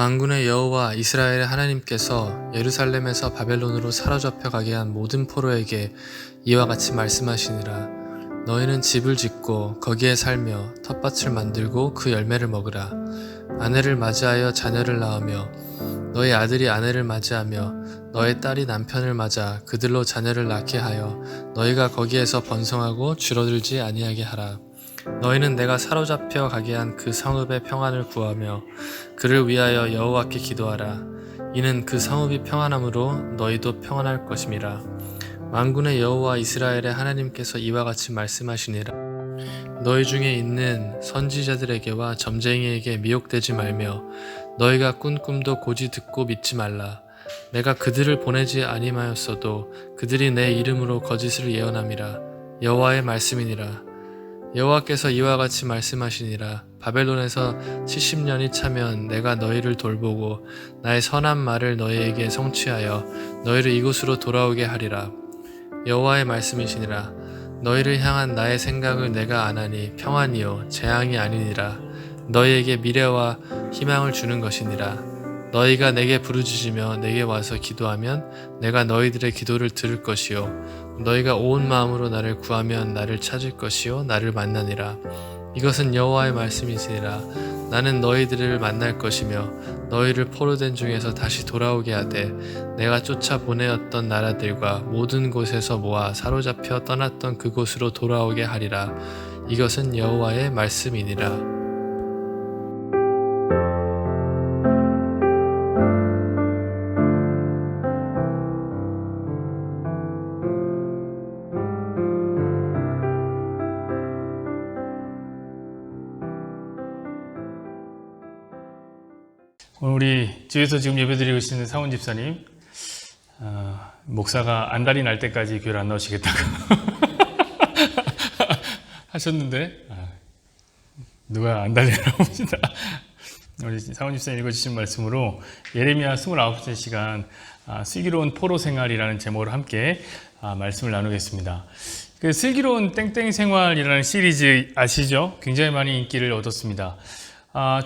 만군의 여호와 이스라엘의 하나님께서 예루살렘에서 바벨론으로 사로잡혀 가게 한 모든 포로에게 이와 같이 말씀하시니라. 너희는 집을 짓고 거기에 살며 텃밭을 만들고 그 열매를 먹으라. 아내를 맞이하여 자녀를 낳으며 너희 아들이 아내를 맞이하며 너희 딸이 남편을 맞아 그들로 자녀를 낳게 하여 너희가 거기에서 번성하고 줄어들지 아니하게 하라. 너희는 내가 사로잡혀 가게 한 그 성읍의 평안을 구하며 그를 위하여 여호와께 기도하라. 이는 그 성읍이 평안함으로 너희도 평안할 것임이라. 만군의 여호와 이스라엘의 하나님께서 이와 같이 말씀하시니라. 너희 중에 있는 선지자들에게와 점쟁이에게 미혹되지 말며 너희가 꾼 꿈도 고지 듣고 믿지 말라. 내가 그들을 보내지 아니하였어도 그들이 내 이름으로 거짓을 예언함이라. 여호와의 말씀이니라. 여호와께서 이와 같이 말씀하시니라. 바벨론에서 70년이 차면 내가 너희를 돌보고 나의 선한 말을 너희에게 성취하여 너희를 이곳으로 돌아오게 하리라. 여호와의 말씀이시니라. 너희를 향한 나의 생각을 내가 아나니 평안이요 재앙이 아니니라. 너희에게 미래와 희망을 주는 것이니라. 너희가 내게 부르짖으며 내게 와서 기도하면 내가 너희들의 기도를 들을 것이요 너희가 온 마음으로 나를 구하면 나를 찾을 것이요 나를 만나니라. 이것은 여호와의 말씀이시니라. 나는 너희들을 만날 것이며 너희를 포로된 중에서 다시 돌아오게 하되 내가 쫓아 보내었던 나라들과 모든 곳에서 모아 사로잡혀 떠났던 그곳으로 돌아오게 하리라. 이것은 여호와의 말씀이니라. 오늘 우리 집에서 지금 예배드리고 계시는 사원 집사님, 목사가 안달이 날 때까지 교회를 안 나오시겠다고 하셨는데 누가 안달이라고 합니다. 우리 사원 집사님 읽어주신 말씀으로 예레미야 29번째 시간 슬기로운 포로 생활이라는 제목으로 함께 말씀을 나누겠습니다. 그 슬기로운 땡땡 생활이라는 시리즈 아시죠? 굉장히 많이 인기를 얻었습니다.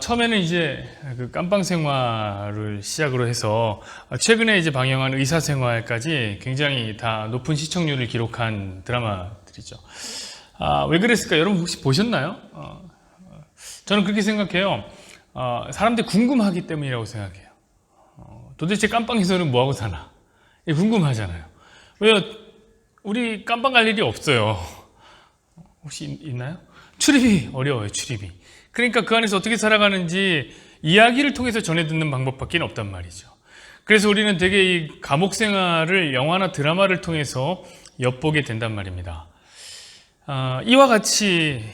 처음에는 이제 그 깜빵 생활을 시작으로 해서 최근에 이제 방영한 의사 생활까지 굉장히 다 높은 시청률을 기록한 드라마들이죠. 왜 그랬을까? 여러분 혹시 보셨나요? 저는 그렇게 생각해요. 사람들이 궁금하기 때문이라고 생각해요. 도대체 깜빵에서는 뭐하고 사나? 궁금하잖아요. 왜요? 우리 깜빵 갈 일이 없어요. 혹시 있나요? 출입이 어려워요, 출입이. 그러니까 그 안에서 어떻게 살아가는지 이야기를 통해서 전해 듣는 방법밖에 없단 말이죠. 그래서 우리는 되게 이 감옥 생활을 영화나 드라마를 통해서 엿보게 된단 말입니다. 이와 같이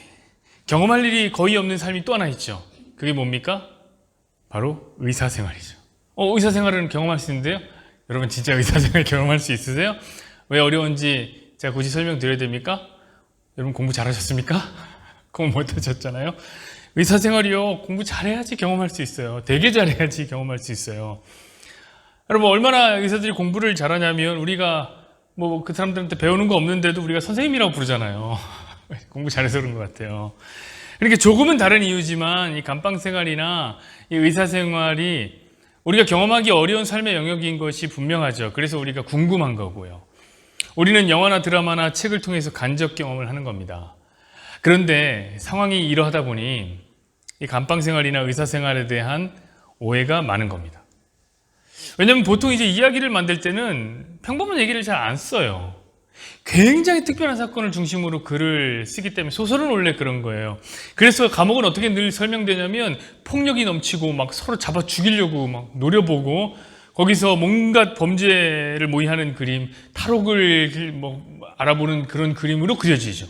경험할 일이 거의 없는 삶이 또 하나 있죠. 그게 뭡니까? 바로 의사 생활이죠. 의사 생활은 경험할 수 있는데요. 여러분 진짜 의사 생활 경험할 수 있으세요? 왜 어려운지 제가 굳이 설명드려야 됩니까? 여러분 공부 잘하셨습니까? 공부 못하셨잖아요. 의사생활이요, 공부 잘해야지 경험할 수 있어요. 되게 잘해야지 경험할 수 있어요. 여러분 얼마나 의사들이 공부를 잘하냐면 우리가 뭐 그 사람들한테 배우는 거 없는데도 우리가 선생님이라고 부르잖아요. 공부 잘해서 그런 것 같아요. 그러니까 조금은 다른 이유지만 이 감방생활이나 이 의사생활이 우리가 경험하기 어려운 삶의 영역인 것이 분명하죠. 그래서 우리가 궁금한 거고요. 우리는 영화나 드라마나 책을 통해서 간접 경험을 하는 겁니다. 그런데 상황이 이러하다 보니 이 감방생활이나 의사생활에 대한 오해가 많은 겁니다. 왜냐하면 보통 이제 이야기를 만들 때는 평범한 얘기를 잘 안 써요. 굉장히 특별한 사건을 중심으로 글을 쓰기 때문에 소설은 원래 그런 거예요. 그래서 감옥은 어떻게 늘 설명되냐면 폭력이 넘치고 막 서로 잡아 죽이려고 막 노려보고 거기서 뭔가 범죄를 모의하는 그림, 탈옥을 알아보는 그런 그림으로 그려지죠.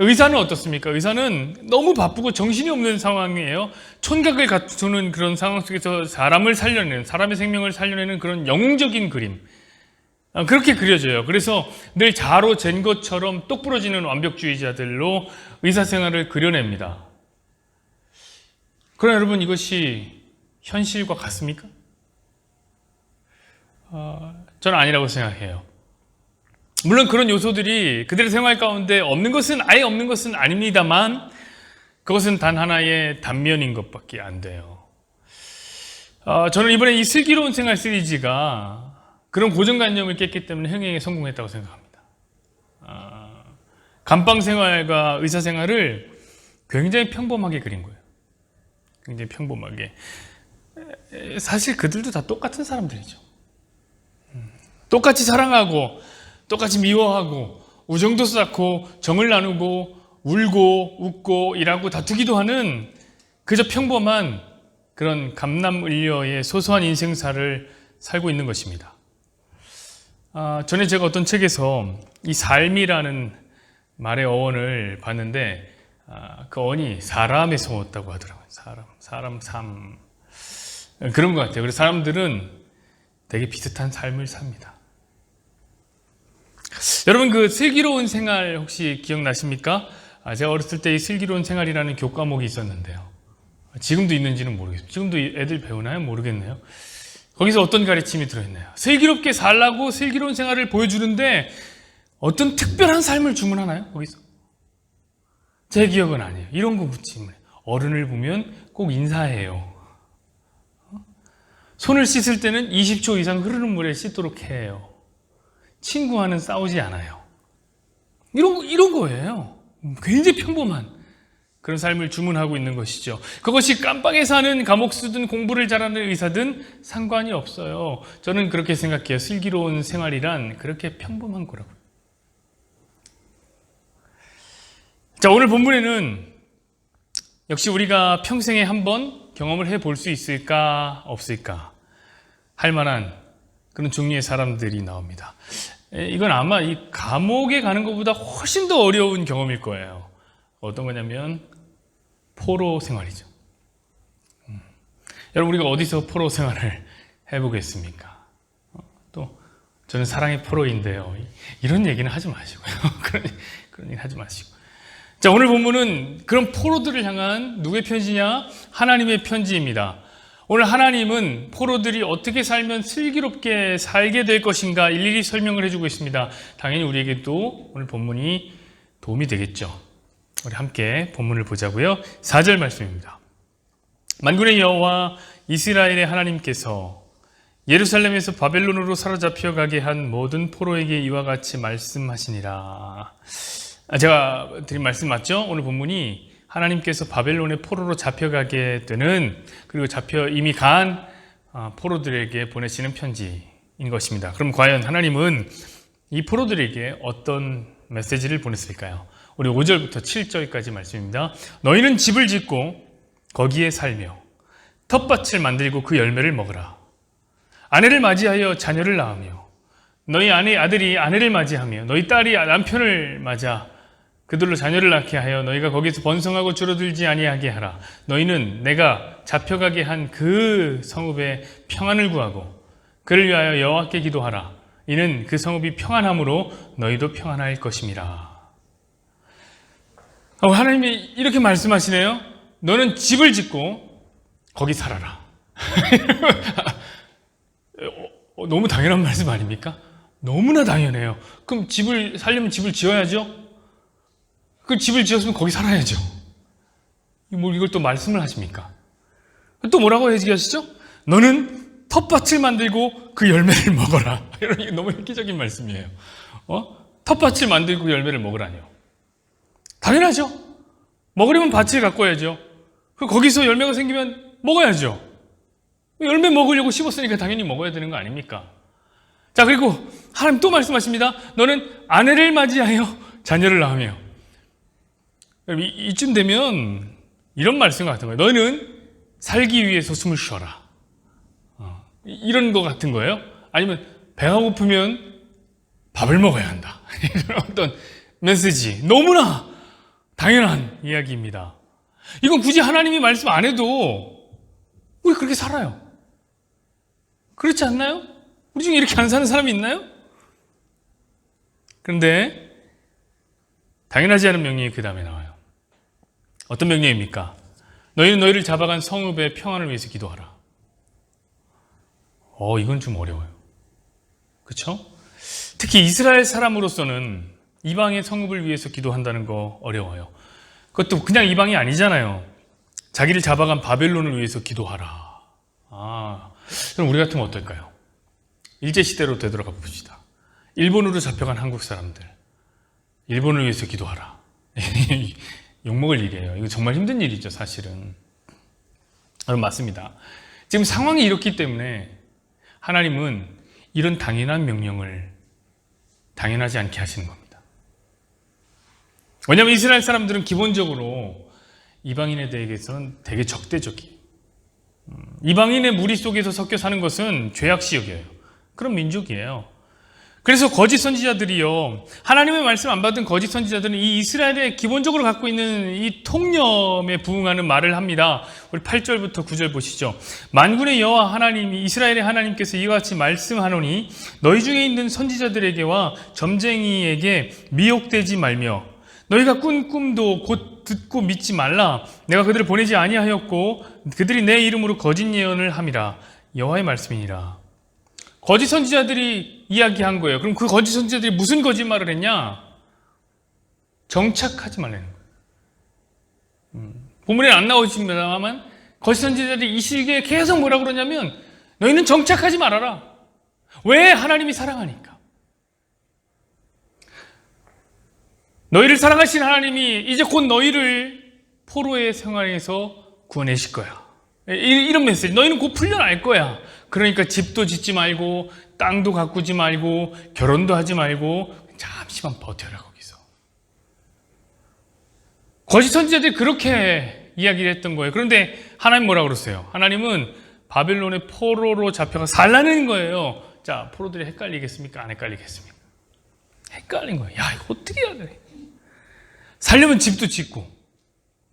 의사는 어떻습니까? 의사는 너무 바쁘고 정신이 없는 상황이에요. 촌각을 갖추는 그런 상황 속에서 사람을 살려내는, 사람의 생명을 살려내는 그런 영웅적인 그림. 그렇게 그려져요. 그래서 늘 자로 잰 것처럼 똑부러지는 완벽주의자들로 의사생활을 그려냅니다. 그러나 여러분 이것이 현실과 같습니까? 저는 아니라고 생각해요. 물론 그런 요소들이 그들의 생활 가운데 없는 것은 아예 없는 것은 아닙니다만 그것은 단 하나의 단면인 것밖에 안 돼요. 저는 이번에 이 슬기로운 생활 시리즈가 그런 고정관념을 깼기 때문에 흥행에 성공했다고 생각합니다. 감방 생활과 의사 생활을 굉장히 평범하게 그린 거예요. 굉장히 평범하게. 사실 그들도 다 똑같은 사람들이죠. 똑같이 사랑하고, 똑같이 미워하고, 우정도 쌓고, 정을 나누고, 울고, 웃고, 일하고, 다투기도 하는 그저 평범한 그런 감남을려의 소소한 인생사를 살고 있는 것입니다. 전에 제가 어떤 책에서 이 삶이라는 말의 어원을 봤는데, 그 어원이 사람에서 왔다고 하더라고요. 사람, 삶. 그런 것 같아요. 그래서 사람들은 되게 비슷한 삶을 삽니다. 여러분, 그 슬기로운 생활 혹시 기억나십니까? 제가 어렸을 때 이 슬기로운 생활이라는 교과목이 있었는데요. 지금도 있는지는 모르겠어요. 지금도 애들 배우나요? 모르겠네요. 거기서 어떤 가르침이 들어있나요? 슬기롭게 살라고 슬기로운 생활을 보여주는데 어떤 특별한 삶을 주문하나요? 거기서? 제 기억은 아니에요. 이런 거 묻지만 어른을 보면 꼭 인사해요. 손을 씻을 때는 20초 이상 흐르는 물에 씻도록 해요. 친구와는 싸우지 않아요. 이런 거예요. 굉장히 평범한 그런 삶을 주문하고 있는 것이죠. 그것이 깜빵에 사는 감옥수든 공부를 잘하는 의사든 상관이 없어요. 저는 그렇게 생각해요. 슬기로운 생활이란 그렇게 평범한 거라고요. 자, 오늘 본문에는 역시 우리가 평생에 한번 경험을 해볼 수 있을까 없을까 할 만한 그런 종류의 사람들이 나옵니다. 이건 아마 이 감옥에 가는 것보다 훨씬 더 어려운 경험일 거예요. 어떤 거냐면 포로 생활이죠. 여러분, 우리가 어디서 포로 생활을 해보겠습니까? 또 저는 사랑의 포로인데요. 이런 얘기는 하지 마시고요. 그런 얘기 하지 마시고. 자, 오늘 본문은 그런 포로들을 향한 누구의 편지냐? 하나님의 편지입니다. 오늘 하나님은 포로들이 어떻게 살면 슬기롭게 살게 될 것인가 일일이 설명을 해주고 있습니다. 당연히 우리에게도 오늘 본문이 도움이 되겠죠. 우리 함께 본문을 보자고요. 4절 말씀입니다. 만군의 여호와 이스라엘의 하나님께서 예루살렘에서 바벨론으로 사로잡혀 가게 한 모든 포로에게 이와 같이 말씀하시니라. 제가 드린 말씀 맞죠? 오늘 본문이 하나님께서 바벨론의 포로로 잡혀가게 되는, 그리고 잡혀 이미 간 포로들에게 보내시는 편지인 것입니다. 그럼 과연 하나님은 이 포로들에게 어떤 메시지를 보냈을까요? 우리 5절부터 7절까지 말씀입니다. 너희는 집을 짓고 거기에 살며 텃밭을 만들고 그 열매를 먹으라. 아내를 맞이하여 자녀를 낳으며 너희 아들이 아내를 맞이하며 너희 딸이 남편을 맞아 그들로 자녀를 낳게 하여 너희가 거기서 번성하고 줄어들지 아니하게 하라. 너희는 내가 잡혀가게 한 그 성읍에 평안을 구하고 그를 위하여 여호와께 기도하라. 이는 그 성읍이 평안함으로 너희도 평안할 것임이라. 하나님이 이렇게 말씀하시네요. 너는 집을 짓고 거기 살아라. 너무 당연한 말씀 아닙니까? 너무나 당연해요. 그럼 살려면 집을 지어야죠? 그 집을 지었으면 거기 살아야죠. 이걸 또 말씀을 하십니까? 또 뭐라고 얘기하시죠? 너는 텃밭을 만들고 그 열매를 먹어라. 이런 너무 획기적인 말씀이에요. 텃밭을 만들고 열매를 먹으라니요. 당연하죠. 먹으려면 밭을 가꿔야죠. 거기서 열매가 생기면 먹어야죠. 열매 먹으려고 심었으니까 당연히 먹어야 되는 거 아닙니까? 자, 그리고 하나님 또 말씀하십니다. 너는 아내를 맞이하여 자녀를 낳으며. 이쯤 되면 이런 말씀 같은 거예요. 너는 살기 위해서 숨을 쉬어라. 이런 거 같은 거예요. 아니면 배가 고프면 밥을 먹어야 한다. 이런 어떤 메시지. 너무나 당연한 이야기입니다. 이건 굳이 하나님이 말씀 안 해도 우리 그렇게 살아요. 그렇지 않나요? 우리 중에 이렇게 안 사는 사람이 있나요? 그런데 당연하지 않은 명령이 그 다음에 나와요. 어떤 명령입니까? 너희는 너희를 잡아간 성읍의 평안을 위해서 기도하라. 이건 좀 어려워요. 그렇죠? 특히 이스라엘 사람으로서는 이방의 성읍을 위해서 기도한다는 거 어려워요. 그것도 그냥 이방이 아니잖아요. 자기를 잡아간 바벨론을 위해서 기도하라. 그럼 우리 같으면 어떨까요? 일제시대로 되돌아가 봅시다. 일본으로 잡혀간 한국 사람들. 일본을 위해서 기도하라. 욕먹을 일이에요. 이거 정말 힘든 일이죠, 사실은. 여러분, 맞습니다. 지금 상황이 이렇기 때문에 하나님은 이런 당연한 명령을 당연하지 않게 하시는 겁니다. 왜냐하면 이스라엘 사람들은 기본적으로 이방인에 대해서는 되게 적대적이에요. 이방인의 무리 속에서 섞여 사는 것은 죄악시 여겨요. 그런 민족이에요. 그래서 거짓 선지자들이요, 하나님의 말씀 안 받은 거짓 선지자들은 이 이스라엘에 기본적으로 갖고 있는 이 통념에 부응하는 말을 합니다. 우리 8절부터 9절 보시죠. 만군의 여호와 하나님이, 이스라엘의 하나님께서 이와 같이 말씀하노니 너희 중에 있는 선지자들에게와 점쟁이에게 미혹되지 말며 너희가 꾼 꿈도 곧 듣고 믿지 말라. 내가 그들을 보내지 아니하였고 그들이 내 이름으로 거짓 예언을 함이라. 여호와의 말씀이니라. 거짓 선지자들이 이야기한 거예요. 그럼 그 거짓 선지자들이 무슨 거짓말을 했냐? 정착하지 말라는 거예요. 본문에 안 나오지만 거짓 선지자들이 이 시기에 계속 뭐라 그러냐면 너희는 정착하지 말아라. 왜? 하나님이 사랑하니까. 너희를 사랑하신 하나님이 이제 곧 너희를 포로의 생활에서 구원하실 거야. 이런 메시지. 너희는 곧 풀려날 거야. 그러니까 집도 짓지 말고 땅도 가꾸지 말고 결혼도 하지 말고 잠시만 버텨라 거기서. 거짓 선지자들이 그렇게 이야기를 했던 거예요. 그런데 하나님 뭐라고 그러세요? 하나님은 바벨론의 포로로 잡혀가 살라는 거예요. 자, 포로들이 헷갈리겠습니까? 안 헷갈리겠습니까? 헷갈린 거예요. 야, 이거 어떻게 해야 돼? 살려면 집도 짓고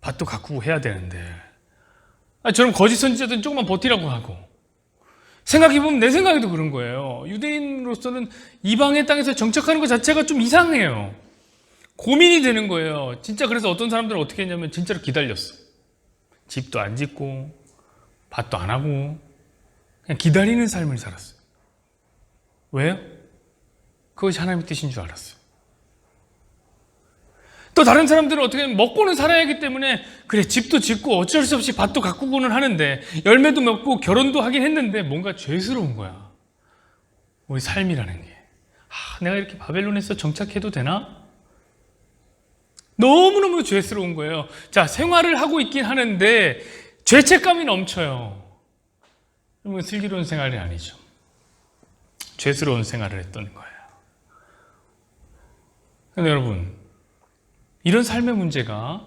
밭도 가꾸고 해야 되는데, 저는 거짓 선지자들은 조금만 버티라고 하고, 생각해보면 내 생각에도 그런 거예요. 유대인으로서는 이방의 땅에서 정착하는 것 자체가 좀 이상해요. 고민이 되는 거예요. 진짜. 그래서 어떤 사람들은 어떻게 했냐면 진짜로 기다렸어. 집도 안 짓고 밭도 안 하고 그냥 기다리는 삶을 살았어요. 왜요? 그것이 하나님의 뜻인 줄 알았어요. 또 다른 사람들은 어떻게 하면 먹고는 살아야 하기 때문에 그래, 집도 짓고 어쩔 수 없이 밭도 가꾸고는 하는데, 열매도 맺고 결혼도 하긴 했는데 뭔가 죄스러운 거야, 우리 삶이라는 게. 내가 이렇게 바벨론에서 정착해도 되나? 너무너무 죄스러운 거예요. 자, 생활을 하고 있긴 하는데 죄책감이 넘쳐요. 그러면 슬기로운 생활이 아니죠. 죄스러운 생활을 했던 거예요. 근데 여러분, 이런 삶의 문제가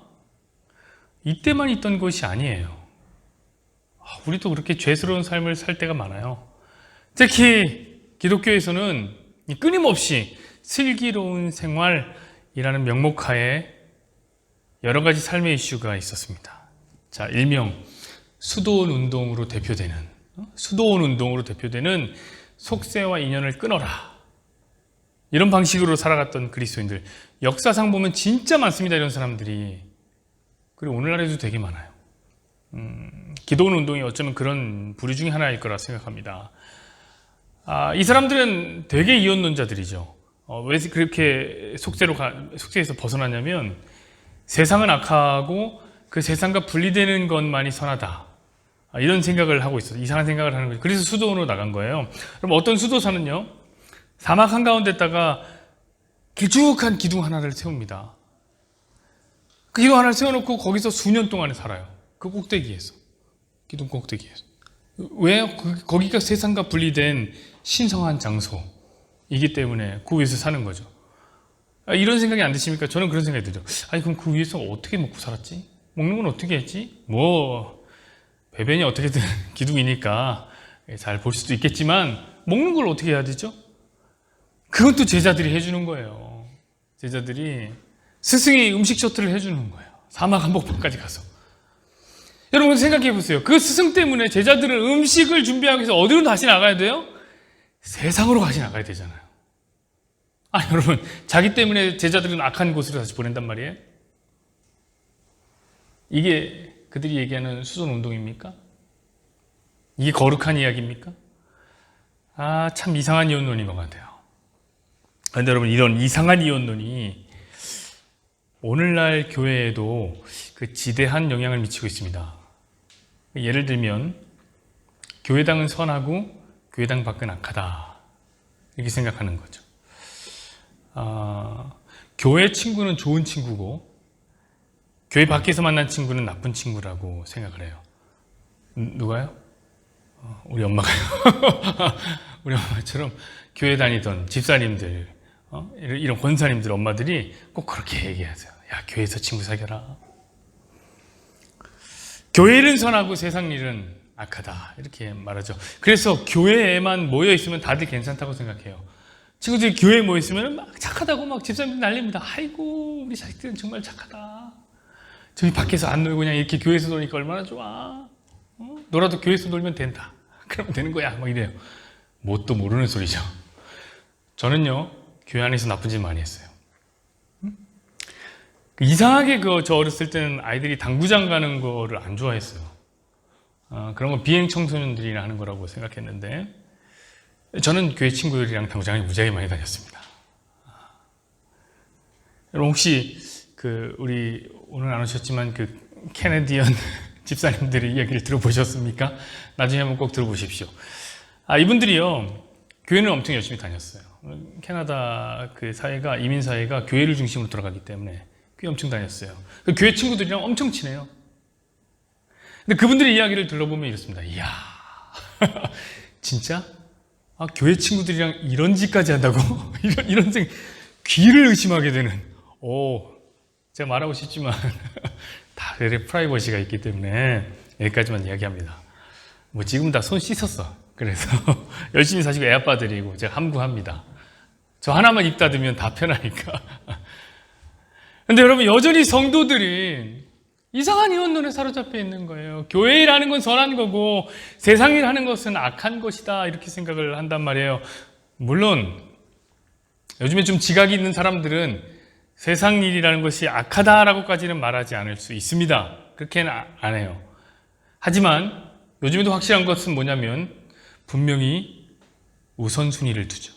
이때만 있던 것이 아니에요. 우리도 그렇게 죄스러운 삶을 살 때가 많아요. 특히 기독교에서는 끊임없이 슬기로운 생활이라는 명목하에 여러 가지 삶의 이슈가 있었습니다. 자, 일명 수도원 운동으로 대표되는 속세와 인연을 끊어라, 이런 방식으로 살아갔던 그리스도인들, 역사상 보면 진짜 많습니다, 이런 사람들이. 그리고 오늘날에도 되게 많아요. 기도원 운동이 어쩌면 그런 부류 중에 하나일 거라 생각합니다. 이 사람들은 되게 이혼론자들이죠. 왜 그렇게 속세에서 벗어나냐면, 세상은 악하고 그 세상과 분리되는 것만이 선하다, 이런 생각을 하고 있어요. 이상한 생각을 하는 거죠. 그래서 수도원으로 나간 거예요. 그럼 어떤 수도사는요, 사막 한가운데다가 길쭉한 기둥 하나를 세웁니다. 그 기둥 하나를 세워놓고 거기서 수년 동안에 살아요. 그 꼭대기에서. 기둥 꼭대기에서. 왜? 거기가 세상과 분리된 신성한 장소이기 때문에 그 위에서 사는 거죠. 이런 생각이 안 드십니까? 저는 그런 생각이 들죠. 그럼 그 위에서 어떻게 먹고 살았지? 먹는 건 어떻게 했지? 배변이 어떻게든 기둥이니까 잘 볼 수도 있겠지만 먹는 걸 어떻게 해야 되죠? 그건 또 제자들이 해주는 거예요. 제자들이 스승이 음식 셔틀을 해주는 거예요. 사막 한복판까지 가서. 여러분 생각해 보세요. 그 스승 때문에 제자들은 음식을 준비하기 위해서 어디로 다시 나가야 돼요? 세상으로 다시 나가야 되잖아요. 여러분, 자기 때문에 제자들은 악한 곳으로 다시 보낸단 말이에요. 이게 그들이 얘기하는 수선 운동입니까? 이게 거룩한 이야기입니까? 참 이상한 이혼론인 것 같아요. 그런데 여러분, 이런 이상한 이혼론이 오늘날 교회에도 그 지대한 영향을 미치고 있습니다. 예를 들면 교회당은 선하고 교회당 밖은 악하다. 이렇게 생각하는 거죠. 교회 친구는 좋은 친구고 교회 밖에서 만난 친구는 나쁜 친구라고 생각을 해요. 누가요? 우리 엄마가요. 우리 엄마처럼 교회 다니던 집사님들, 이런 권사님들 엄마들이 꼭 그렇게 얘기하세요. 야, 교회에서 친구 사귀어라. 교회 일은 선하고 세상 일은 악하다. 이렇게 말하죠. 그래서 교회에만 모여 있으면 다들 괜찮다고 생각해요. 친구들이 교회에 모여 있으면 막 착하다고 막 집사님들 난립니다. 아이고, 우리 자식들은 정말 착하다. 저기 밖에서 안 놀고 그냥 이렇게 교회에서 노니까 얼마나 좋아. 놀아도 교회에서 놀면 된다. 그러면 되는 거야. 막 이래요. 뭣도 모르는 소리죠. 저는요, 교회 안에서 나쁜 짓 많이 했어요. 이상하게 저 어렸을 때는 아이들이 당구장 가는 거를 안 좋아했어요. 그런 건 비행 청소년들이나 하는 거라고 생각했는데, 저는 교회 친구들이랑 당구장에 무지하게 많이 다녔습니다. 여러분 혹시 우리 오늘 안 오셨지만 캐네디언 집사님들의 이야기를 들어보셨습니까? 나중에 한번 꼭 들어보십시오. 이분들이요, 교회는 엄청 열심히 다녔어요. 캐나다 사회가, 이민 사회가 교회를 중심으로 돌아가기 때문에 교회 엄청 다녔어요. 교회 친구들이랑 엄청 친해요. 근데 그분들의 이야기를 들어보면 이렇습니다. 이야, 진짜? 교회 친구들이랑 이런 짓까지 한다고? 이런 귀를 의심하게 되는, 제가 말하고 싶지만, 다들의 프라이버시가 있기 때문에 여기까지만 이야기합니다. 지금 다 손 씻었어. 그래서 열심히 사시고 애 아빠 드리고 제가 함구합니다. 저 하나만 입 닫으면 다 편하니까. 근데 여러분, 여전히 성도들이 이상한 이원론에 사로잡혀 있는 거예요. 교회 일하는 건 선한 거고 세상 일하는 것은 악한 것이다, 이렇게 생각을 한단 말이에요. 물론 요즘에 좀 지각이 있는 사람들은 세상 일이라는 것이 악하다라고까지는 말하지 않을 수 있습니다. 그렇게는 안 해요. 하지만 요즘에도 확실한 것은 뭐냐면 분명히 우선순위를 두죠.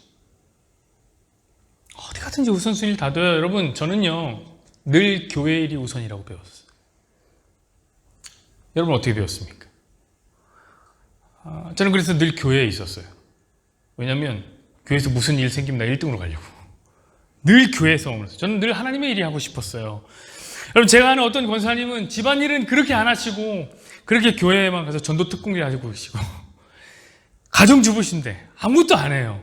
어디 가든지 우선순위를 다 둬요. 여러분, 저는요 늘 교회 일이 우선이라고 배웠어요. 여러분 어떻게 배웠습니까? 저는 그래서 늘 교회에 있었어요. 왜냐하면 교회에서 무슨 일 생기면 나 1등으로 가려고. 늘 교회에서 머물렀어요. 저는 늘 하나님의 일이 하고 싶었어요. 여러분, 제가 아는 어떤 권사님은 집안일은 그렇게 안 하시고 그렇게 교회에만 가서 전도 특공일 하시고 계시고 가정주부신데 아무것도 안 해요.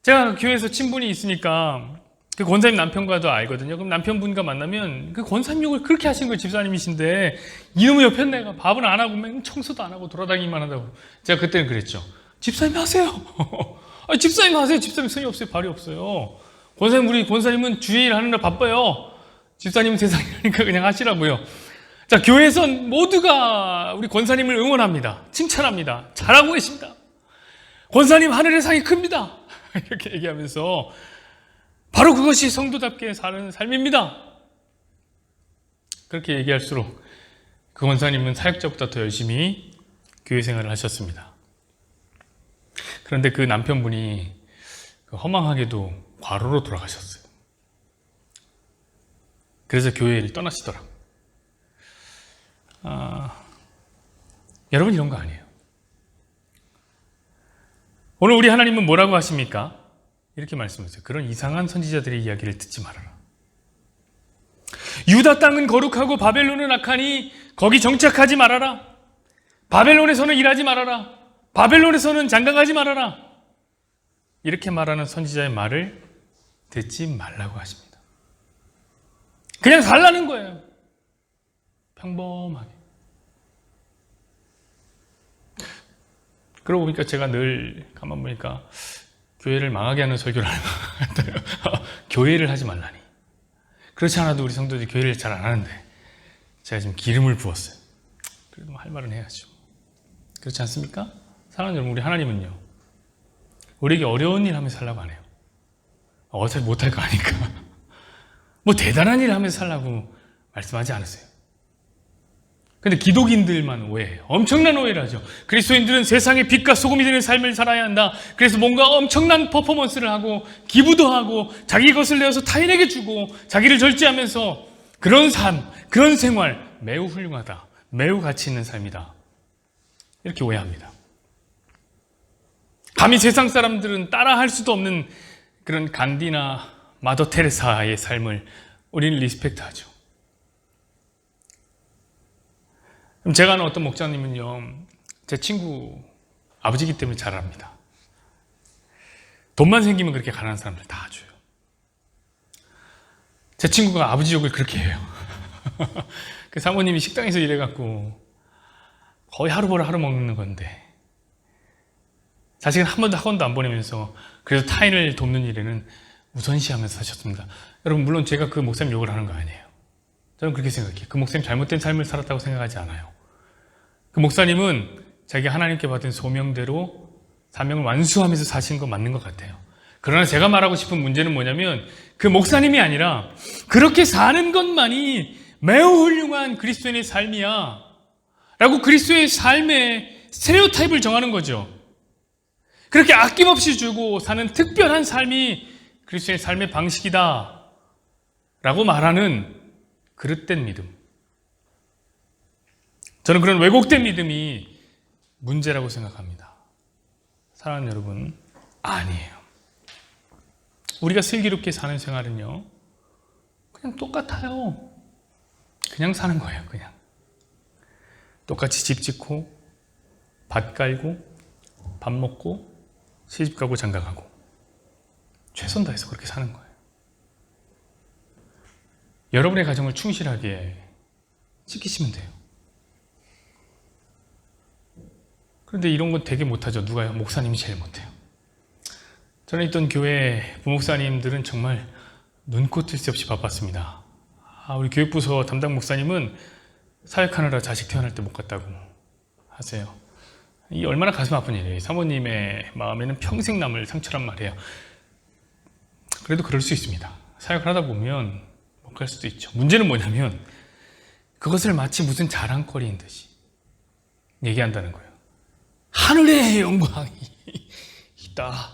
제가 교회에서 친분이 있으니까 그 권사님 남편과도 알거든요. 그럼 남편분과 만나면 그 권사님 욕을 그렇게 하신 거예요. 집사님이신데 이놈의 옆에 내가 밥은 안 하고 맨 청소도 안 하고 돌아다니기만 한다고. 제가 그때는 그랬죠. 집사님 하세요. 집사님 하세요. 집사님 손이 없어요. 발이 없어요. 우리 권사님은 주일 하느라 바빠요. 집사님은 세상이니까 그냥 하시라고요. 자, 교회에선 모두가 우리 권사님을 응원합니다. 칭찬합니다. 잘하고 계십니다. 권사님 하늘의 상이 큽니다. 이렇게 얘기하면서 바로 그것이 성도답게 사는 삶입니다. 그렇게 얘기할수록 그 권사님은 사역자보다 더 열심히 교회 생활을 하셨습니다. 그런데 그 남편분이 허망하게도 과로로 돌아가셨어요. 그래서 교회를 떠나시더라고요. 여러분, 이런 거 아니에요. 오늘 우리 하나님은 뭐라고 하십니까? 이렇게 말씀하세요. 그런 이상한 선지자들의 이야기를 듣지 말아라. 유다 땅은 거룩하고 바벨론은 악하니 거기 정착하지 말아라. 바벨론에서는 일하지 말아라. 바벨론에서는 장가가지 말아라. 이렇게 말하는 선지자의 말을 듣지 말라고 하십니다. 그냥 살라는 거예요. 평범하게. 그러고 보니까 제가 늘 가만 보니까 교회를 망하게 하는 설교를 하는 것 같아요. 교회를 하지 말라니. 그렇지 않아도 우리 성도들이 교회를 잘 안 하는데 제가 지금 기름을 부었어요. 그래도 할 말은 해야죠. 그렇지 않습니까? 사랑하는 여러분, 우리 하나님은요, 우리에게 어려운 일 하면서 살라고 안 해요. 어차피 못할 거 아니까. 뭐 대단한 일 하면서 살라고 말씀하지 않으세요. 근데 기독인들만 오해해요. 엄청난 오해를 하죠. 그리스도인들은 세상의 빛과 소금이 되는 삶을 살아야 한다. 그래서 뭔가 엄청난 퍼포먼스를 하고 기부도 하고 자기 것을 내어서 타인에게 주고 자기를 절제하면서 그런 삶, 그런 생활 매우 훌륭하다. 매우 가치 있는 삶이다. 이렇게 오해합니다. 감히 세상 사람들은 따라할 수도 없는 그런 간디나 마더 테레사의 삶을 우리는 리스펙트하죠. 그럼 제가 아는 어떤 목사님은요, 제 친구 아버지이기 때문에 잘 압니다. 돈만 생기면 그렇게 가난한 사람들 다 줘요. 제 친구가 아버지 욕을 그렇게 해요. 그 사모님이 식당에서 일해갖고 거의 하루 벌어 하루 먹는 건데 자식은 한 번도 학원도 안 보내면서 그래서 타인을 돕는 일에는 우선시하면서 사셨습니다. 여러분, 물론 제가 그 목사님 욕을 하는 거 아니에요. 저는 그렇게 생각해요. 그 목사님 잘못된 삶을 살았다고 생각하지 않아요. 그 목사님은 자기가 하나님께 받은 소명대로 사명을 완수하면서 사시는 거 맞는 것 같아요. 그러나 제가 말하고 싶은 문제는 뭐냐면 그 목사님이 아니라 그렇게 사는 것만이 매우 훌륭한 그리스도인의 삶이야 라고 그리스도의 삶의 스테레오타입을 정하는 거죠. 그렇게 아낌없이 주고 사는 특별한 삶이 그리스도의 삶의 방식이다 라고 말하는 그릇된 믿음. 저는 그런 왜곡된 믿음이 문제라고 생각합니다. 사랑하는 여러분, 아니에요. 우리가 슬기롭게 사는 생활은요, 그냥 똑같아요. 그냥 사는 거예요, 그냥. 똑같이 집 짓고, 밭 깔고, 밥 먹고, 시집 가고 장가 가고. 최선 다해서 그렇게 사는 거예요. 여러분의 가정을 충실하게 지키시면 돼요. 그런데 이런 건 되게 못하죠. 누가요? 목사님이 제일 못해요. 저는 있던 교회 부목사님들은 정말 눈코 뜰 새 없이 바빴습니다. 우리 교육부서 담당 목사님은 사역하느라 자식 태어날 때 못 갔다고 하세요. 이 얼마나 가슴 아픈 일이에요. 사모님의 마음에는 평생 남을 상처란 말이에요. 그래도 그럴 수 있습니다. 사역을 하다 보면 못 갈 수도 있죠. 문제는 뭐냐면 그것을 마치 무슨 자랑거리인 듯이 얘기한다는 거예요. 하늘의 영광이 있다.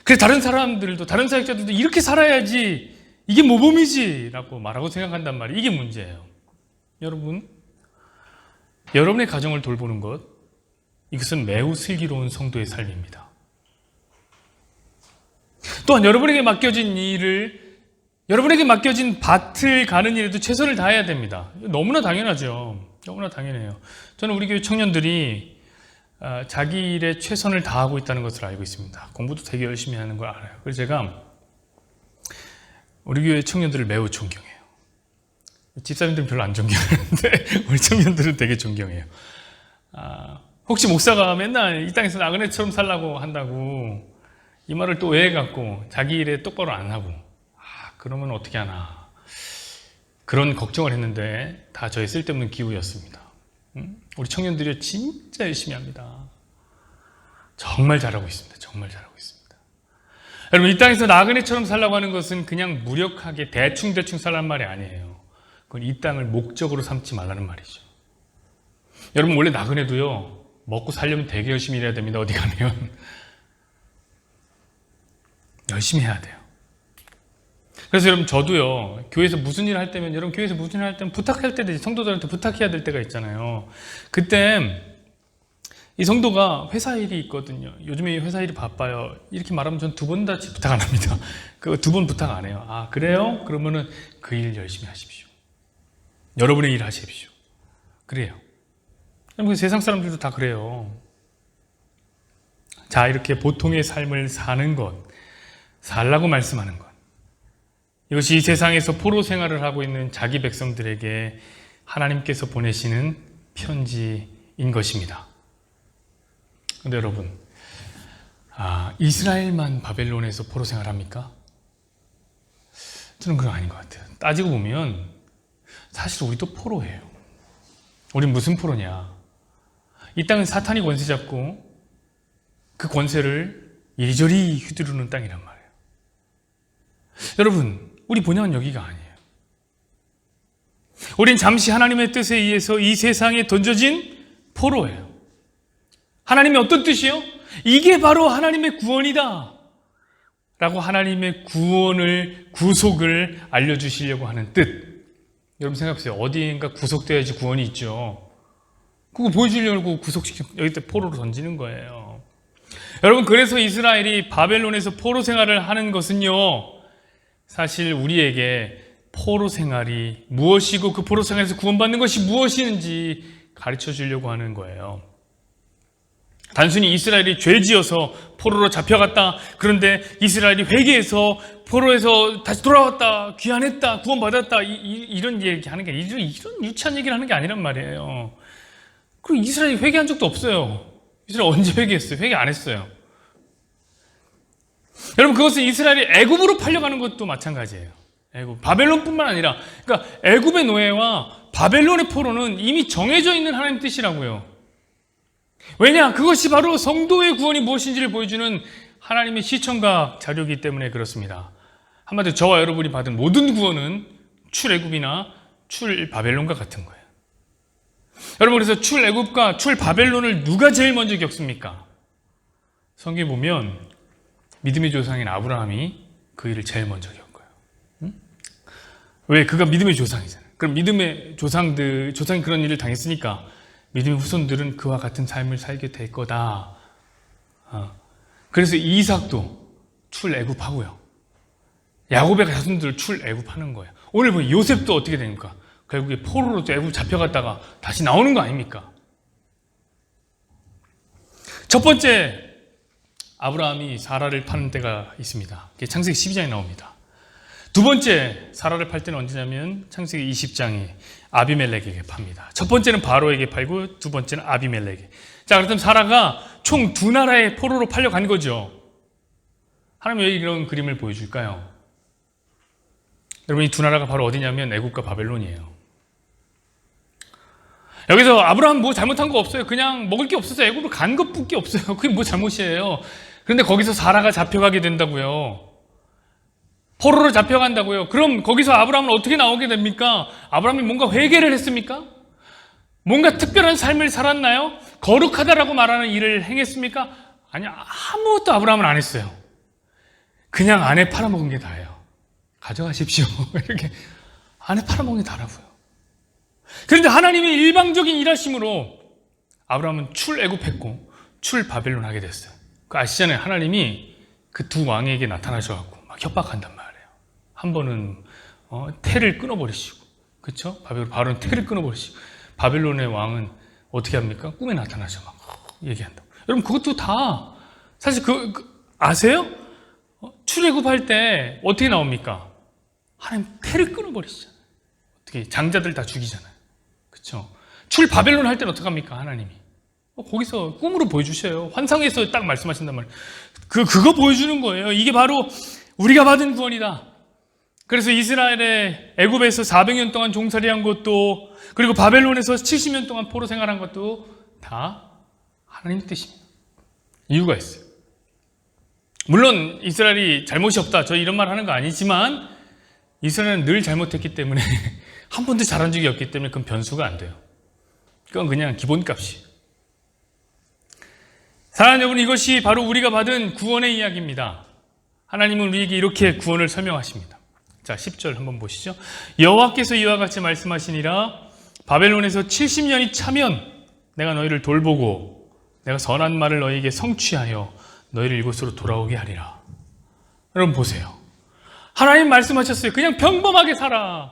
그래, 다른 사람들도, 다른 사역자들도 이렇게 살아야지, 이게 모범이지 라고 말하고 생각한단 말이에요. 이게 문제예요. 여러분, 여러분의 가정을 돌보는 것, 이것은 매우 슬기로운 성도의 삶입니다. 또한 여러분에게 맡겨진 일을, 여러분에게 맡겨진 밭을 가는 일에도 최선을 다해야 됩니다. 너무나 당연하죠. 너무나 당연해요. 저는 우리 교회 청년들이 자기 일에 최선을 다하고 있다는 것을 알고 있습니다. 공부도 되게 열심히 하는 걸 알아요. 그래서 제가 우리 교회 청년들을 매우 존경해요. 집사님들은 별로 안 존경하는데 우리 청년들은 되게 존경해요. 혹시 목사가 맨날 이 땅에서 나그네처럼 살라고 한다고 이 말을 또 왜 해갖고 자기 일에 똑바로 안 하고 그러면 어떻게 하나 그런 걱정을 했는데 다 저의 쓸데없는 기우였습니다. 우리 청년들이 진짜 열심히 합니다. 정말 잘하고 있습니다. 정말 잘하고 있습니다. 여러분, 이 땅에서 나그네처럼 살라고 하는 것은 그냥 무력하게 대충 살라는 말이 아니에요. 그건 이 땅을 목적으로 삼지 말라는 말이죠. 여러분, 원래 나그네도요, 먹고 살려면 되게 열심히 일해야 됩니다. 어디 가면 열심히 해야 돼요. 그래서 여러분, 저도요, 교회에서 무슨 일을 할 때면, 여러분 교회에서 무슨 일을 할 때면 부탁할 때도 성도들한테 부탁해야 될 때가 있잖아요. 그때 이 성도가 회사 일이 있거든요. 요즘에 회사 일이 바빠요. 이렇게 말하면 전 두 번 다 부탁 안 합니다. 그거 두 번 부탁 안 해요. 그래요? 그러면은 그 일 열심히 하십시오. 여러분의 일 하십시오. 그래요. 세상 사람들도 다 그래요. 자, 이렇게 보통의 삶을 사는 것, 살라고 말씀하는 것. 이것이 이 세상에서 포로 생활을 하고 있는 자기 백성들에게 하나님께서 보내시는 편지인 것입니다. 그런데 여러분, 이스라엘만 바벨론에서 포로 생활합니까? 저는 그건 아닌 것 같아요. 따지고 보면 사실 우리도 포로예요. 우린 무슨 포로냐? 이 땅은 사탄이 권세 잡고 그 권세를 이리저리 휘두르는 땅이란 말이에요. 여러분, 우리 본향은 여기가 아니에요. 우린 잠시 하나님의 뜻에 의해서 이 세상에 던져진 포로예요. 하나님의 어떤 뜻이요? 이게 바로 하나님의 구원이다 라고 하나님의 구원을, 구속을 알려주시려고 하는 뜻. 여러분 생각해보세요. 어디인가 구속돼야지 구원이 있죠. 그거 보여주려고 구속시켜 여기다 포로로 던지는 거예요. 여러분, 그래서 이스라엘이 바벨론에서 포로 생활을 하는 것은요, 사실 우리에게 포로 생활이 무엇이고 그 포로 생활에서 구원받는 것이 무엇인지 가르쳐 주려고 하는 거예요. 단순히 이스라엘이 죄지어서 포로로 잡혀갔다, 그런데 이스라엘이 회개해서 포로에서 다시 돌아왔다, 귀환했다, 구원받았다, 이런 얘기 하는 게, 이런 유치한 얘기를 하는 게 아니란 말이에요. 그리고 이스라엘이 회개한 적도 없어요. 이스라엘 언제 회개했어요? 회개 안 했어요. 여러분, 그것은 이스라엘이 애굽으로 팔려가는 것도 마찬가지예요. 애굽, 바벨론뿐만 아니라, 그러니까 애굽의 노예와 바벨론의 포로는 이미 정해져 있는 하나님 뜻이라고요. 왜냐? 그것이 바로 성도의 구원이 무엇인지를 보여주는 하나님의 시청각 자료이기 때문에 그렇습니다. 한마디로 저와 여러분이 받은 모든 구원은 출애굽이나 출바벨론과 같은 거예요. 여러분, 그래서 출애굽과 출바벨론을 누가 제일 먼저 겪습니까? 성경에 보면 믿음의 조상인 아브라함이 그 일을 제일 먼저 겪어요. 응? 왜? 그가 믿음의 조상이잖아요. 그럼 믿음의 조상이 그런 일을 당했으니까 믿음의 후손들은 그와 같은 삶을 살게 될 거다. 그래서 이삭도 출애굽하고요. 야곱의 자손들 출애굽하는 거예요. 오늘 보면 요셉도 어떻게 됩니까? 결국에 포로로 애굽 잡혀갔다가 다시 나오는 거 아닙니까? 첫 번째, 아브라함이 사라를 파는 때가 있습니다. 창세기 12장에 나옵니다. 두 번째, 사라를 팔 때는 언제냐면 창세기 20장에 아비멜렉에게 팝니다. 첫 번째는 바로에게 팔고 두 번째는 아비멜렉에게. 자, 그렇다면 사라가 총 두 나라의 포로로 팔려간 거죠. 하나님 왜 이런 그림을 보여줄까요? 여러분, 이 두 나라가 바로 어디냐면 애굽과 바벨론이에요. 여기서 아브라함 뭐 잘못한 거 없어요. 그냥 먹을 게 없어서 애굽으로 간 것뿐이 없어요. 그게 뭐 잘못이에요. 그런데 거기서 사라가 잡혀가게 된다고요. 포로로 잡혀간다고요. 그럼 거기서 아브라함은 어떻게 나오게 됩니까? 아브라함이 뭔가 회개를 했습니까? 뭔가 특별한 삶을 살았나요? 거룩하다라고 말하는 일을 행했습니까? 아니, 아무것도 아브라함은 안 했어요. 그냥 아내 팔아먹은 게 다예요. 가져가십시오. 이렇게 아내 팔아먹은 게 다라고요. 그런데 하나님의 일방적인 일하심으로 아브라함은 출애굽했고 출바벨론 하게 됐어요. 그 아시잖아요. 하나님이 그 두 왕에게 나타나셔갖고 막 협박한단 말이에요. 한 번은 태를 끊어버리시고, 그렇죠? 바로는 태를 끊어버리시고, 바벨론의 왕은 어떻게 합니까? 꿈에 나타나셔 막 얘기한다고. 여러분, 그것도 다 사실 아세요? 출애굽할 때 어떻게 나옵니까? 하나님 태를 끊어버리시잖아요. 어떻게 장자들 다 죽이잖아요. 그렇죠? 출바벨론 할 때는 어떻게 합니까? 하나님이 거기서 꿈으로 보여주셔요. 환상에서 딱 말씀하신단 말이에요. 그거 보여주는 거예요. 이게 바로 우리가 받은 구원이다. 그래서 이스라엘의 애굽에서 400년 동안 종살이한 것도, 그리고 바벨론에서 70년 동안 포로 생활한 것도 다 하나님의 뜻입니다. 이유가 있어요. 물론 이스라엘이 잘못이 없다, 저 이런 말 하는 거 아니지만 이스라엘은 늘 잘못했기 때문에 한 번도 잘한 적이 없기 때문에 그건 변수가 안 돼요. 그건 그냥 기본값이에요. 사랑하는 여러분, 이것이 바로 우리가 받은 구원의 이야기입니다. 하나님은 우리에게 이렇게 구원을 설명하십니다. 자, 10절 한번 보시죠. 여호와께서 이와 같이 말씀하시니라, 바벨론에서 70년이 차면 내가 너희를 돌보고 내가 선한 말을 너희에게 성취하여 너희를 이곳으로 돌아오게 하리라. 여러분 보세요. 하나님 말씀하셨어요. 그냥 평범하게 살아.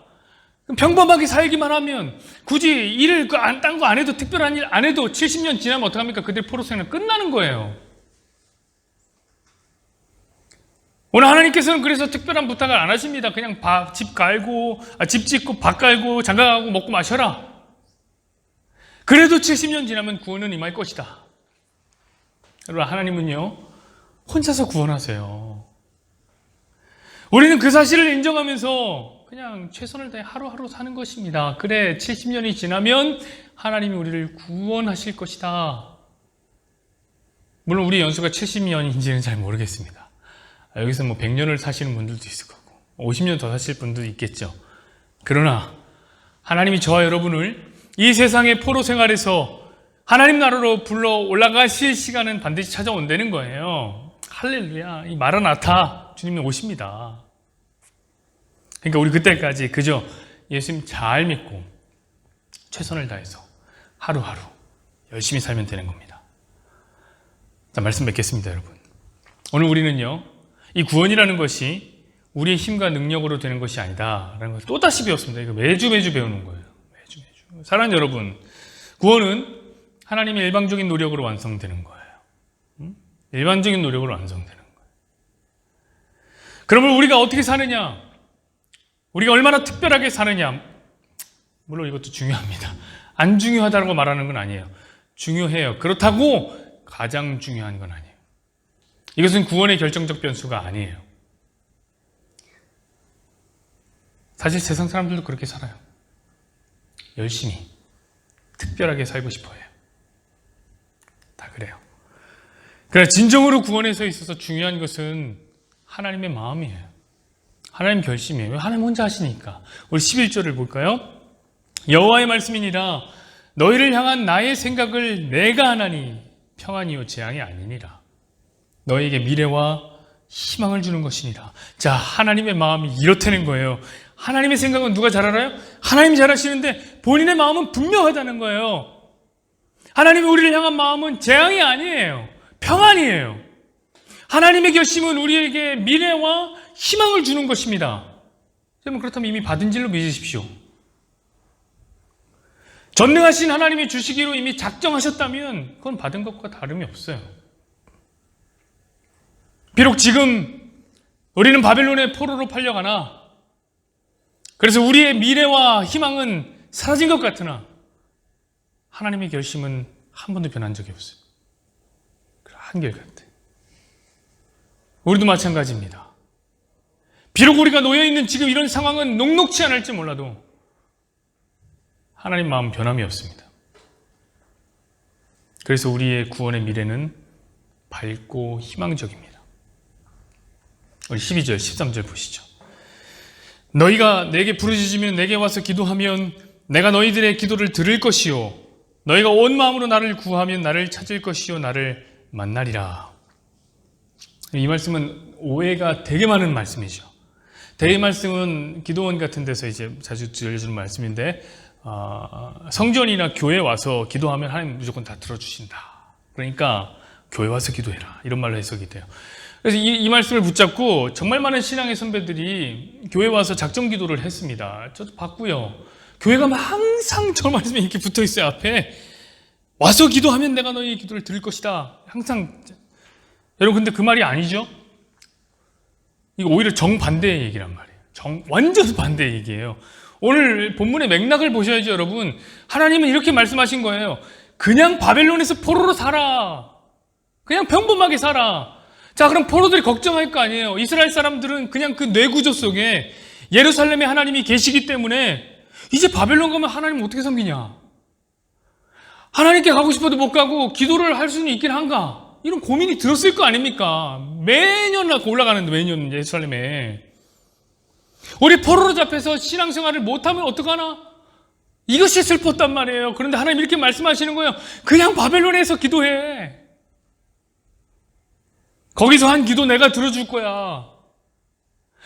평범하게 살기만 하면, 굳이 일을 딴 거 안 해도, 특별한 일 안 해도 70년 지나면 어떡합니까? 그들 포로 생활 끝나는 거예요. 오늘 하나님께서는 그래서 특별한 부탁을 안 하십니다. 그냥 집 짓고 밭 갈고 장가가고 먹고 마셔라. 그래도 70년 지나면 구원은 임할 것이다. 여러분, 하나님은요 혼자서 구원하세요. 우리는 그 사실을 인정하면서 그냥 최선을 다해 하루하루 사는 것입니다. 그래, 70년이 지나면 하나님이 우리를 구원하실 것이다. 물론 우리 연수가 70년인지는 잘 모르겠습니다. 여기서 뭐 100년을 사시는 분들도 있을 거고 50년 더 사실 분들도 있겠죠. 그러나 하나님이 저와 여러분을 이 세상의 포로 생활에서 하나님 나라로 불러 올라가실 시간은 반드시 찾아온다는 거예요. 할렐루야, 이 마라나타, 주님이 오십니다. 그러니까 우리 그때까지 그저 예수님 잘 믿고 최선을 다해서 하루하루 열심히 살면 되는 겁니다. 자, 말씀 맺겠습니다, 여러분. 오늘 우리는요, 이 구원이라는 것이 우리의 힘과 능력으로 되는 것이 아니다라는 걸 또다시 배웠습니다. 이거 매주 배우는 거예요. 매주. 사랑하는 여러분, 구원은 하나님의 일방적인 노력으로 완성되는 거예요. 일반적인 노력으로 완성되는 거예요. 그러면 우리가 어떻게 사느냐? 우리가 얼마나 특별하게 사느냐? 물론 이것도 중요합니다. 안 중요하다고 말하는 건 아니에요. 중요해요. 그렇다고 가장 중요한 건 아니에요. 이것은 구원의 결정적 변수가 아니에요. 사실 세상 사람들도 그렇게 살아요. 열심히, 특별하게 살고 싶어 해요. 다 그래요. 그러나 진정으로 구원에서 있어서 중요한 것은 하나님의 마음이에요. 하나님 결심이에요. 하나님 혼자 하시니까. 우리 11절을 볼까요? 여호와의 말씀이니라 너희를 향한 나의 생각을 내가 하나니 평안이요 재앙이 아니니라. 너희에게 미래와 희망을 주는 것이니라. 자, 하나님의 마음이 이렇다는 거예요. 하나님의 생각은 누가 잘 알아요? 하나님이 잘 아시는데 본인의 마음은 분명하다는 거예요. 하나님이 우리를 향한 마음은 재앙이 아니에요. 평안이에요. 하나님의 결심은 우리에게 미래와 희망을 주는 것입니다. 여러분, 그렇다면 이미 받은 줄로 믿으십시오. 전능하신 하나님이 주시기로 이미 작정하셨다면 그건 받은 것과 다름이 없어요. 비록 지금 우리는 바벨론의 포로로 팔려가나, 그래서 우리의 미래와 희망은 사라진 것 같으나 하나님의 결심은 한 번도 변한 적이 없어요. 한결같아. 우리도 마찬가지입니다. 비록 우리가 놓여있는 지금 이런 상황은 녹록치 않을지 몰라도 하나님 마음 변함이 없습니다. 그래서 우리의 구원의 미래는 밝고 희망적입니다. 우리 12절, 13절 보시죠. 너희가 내게 부르짖으면 내게 와서 기도하면 내가 너희들의 기도를 들을 것이요 너희가 온 마음으로 나를 구하면 나를 찾을 것이요 나를 만나리라. 이 말씀은 오해가 되게 많은 말씀이죠. 대의 말씀은 기도원 같은 데서 이제 자주 들려주는 말씀인데, 성전이나 교회 와서 기도하면 하나님 무조건 다 들어주신다. 그러니까 교회 와서 기도해라. 이런 말로 해석이 돼요. 그래서 이 말씀을 붙잡고 정말 많은 신앙의 선배들이 교회 와서 작정 기도를 했습니다. 저도 봤고요. 교회 가면 항상 저 말씀이 이렇게 붙어 있어요. 앞에 와서 기도하면 내가 너희의 기도를 들을 것이다. 항상. 여러분, 근데 그 말이 아니죠? 이거 오히려 정반대의 얘기란 말이에요. 완전 반대의 얘기예요. 오늘 본문의 맥락을 보셔야죠, 여러분. 하나님은 이렇게 말씀하신 거예요. 그냥 바벨론에서 포로로 살아. 그냥 평범하게 살아. 자, 그럼 포로들이 걱정할 거 아니에요. 이스라엘 사람들은 그냥 그 뇌구조 속에 예루살렘에 하나님이 계시기 때문에 이제 바벨론 가면 하나님 어떻게 섬기냐? 하나님께 가고 싶어도 못 가고 기도를 할 수는 있긴 한가? 이런 고민이 들었을 거 아닙니까? 매년 올라가는데, 매년 예루살렘에. 우리 포로로 잡혀서 신앙생활을 못하면 어떡하나? 이것이 슬펐단 말이에요. 그런데 하나님 이렇게 말씀하시는 거예요. 그냥 바벨론에서 기도해. 거기서 한 기도 내가 들어줄 거야.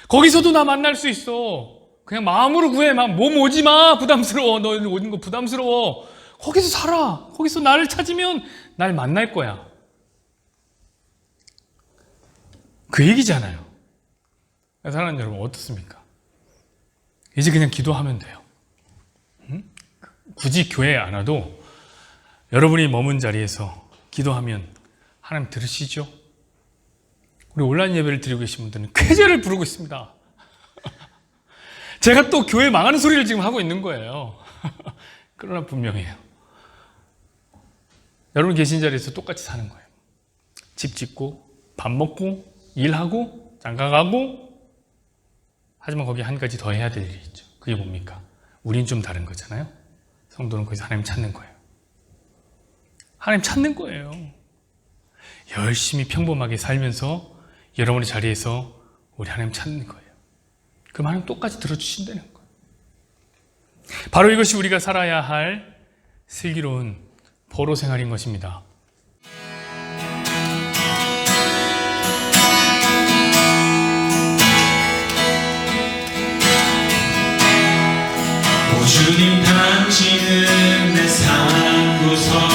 거기서도 나 만날 수 있어. 그냥 마음으로 구해. 몸 오지 마. 부담스러워. 너희들 오는 거 부담스러워. 거기서 살아. 거기서 나를 찾으면 날 만날 거야. 그 얘기잖아요. 사랑하는 여러분, 어떻습니까? 이제 그냥 기도하면 돼요. 굳이 교회에 안 와도 여러분이 머문 자리에서 기도하면 하나님 들으시죠? 우리 온라인 예배를 드리고 계신 분들은 쾌재를 부르고 있습니다. 제가 또 교회 망하는 소리를 지금 하고 있는 거예요. 그러나 분명해요. 여러분 계신 자리에서 똑같이 사는 거예요. 집 짓고 밥 먹고 일하고 장가가고, 하지만 거기에 한 가지 더 해야 될 일이 있죠. 그게 뭡니까? 우린 좀 다른 거잖아요. 성도는 거기서 하나님 찾는 거예요. 하나님 찾는 거예요. 열심히 평범하게 살면서 여러분의 자리에서 우리 하나님 찾는 거예요. 그럼 하나님 똑같이 들어주신다는 거예요. 바로 이것이 우리가 살아야 할 슬기로운 포로 생활인 것입니다. 오 주님, 당신은 내 삶 구석구석까지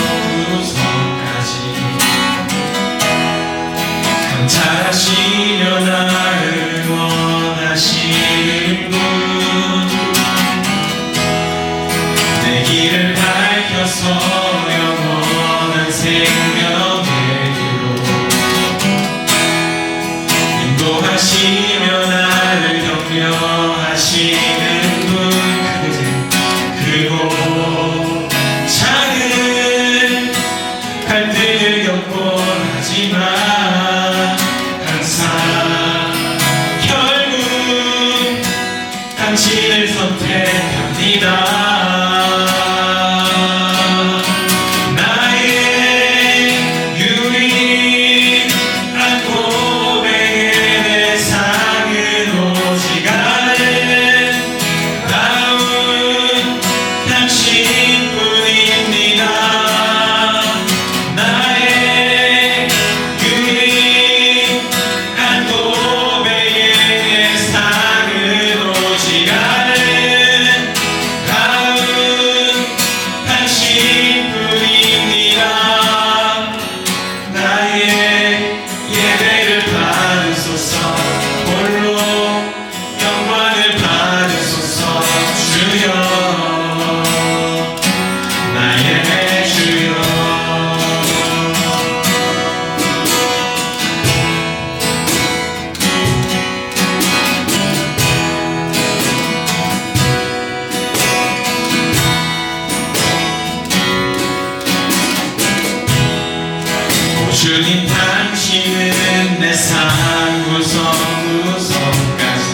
주님 당신은 내 삶 구석구석까지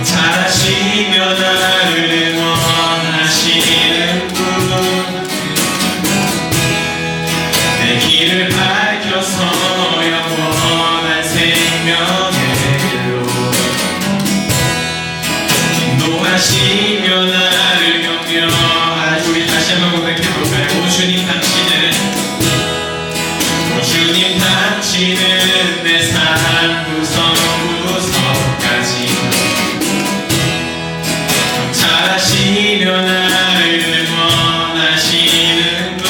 잘하시며 나를 원하시는 분, 내 길을 밝혀서 영원한 생명의 길로 인도하시며 나를 격려하시. 우리 다시 한번 고백해볼까요? 오 주님 당신은 내 삶 구석구석까지 잘하시며 나를 원하시는 분,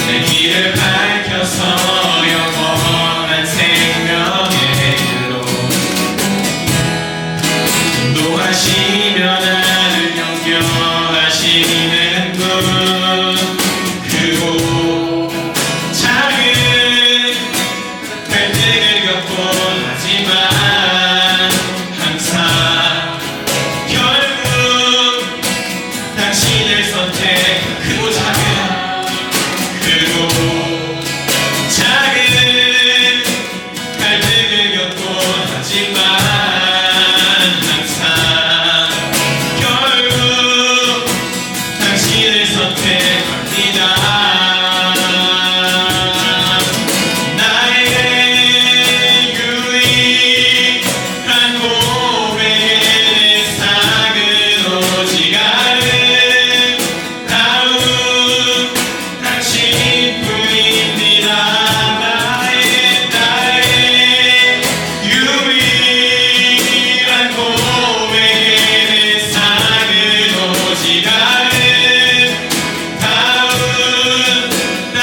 내 길을 밝혀서 영원한 생명의 길로 인도하시며 나를 영경하시는 분,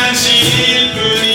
당신뿐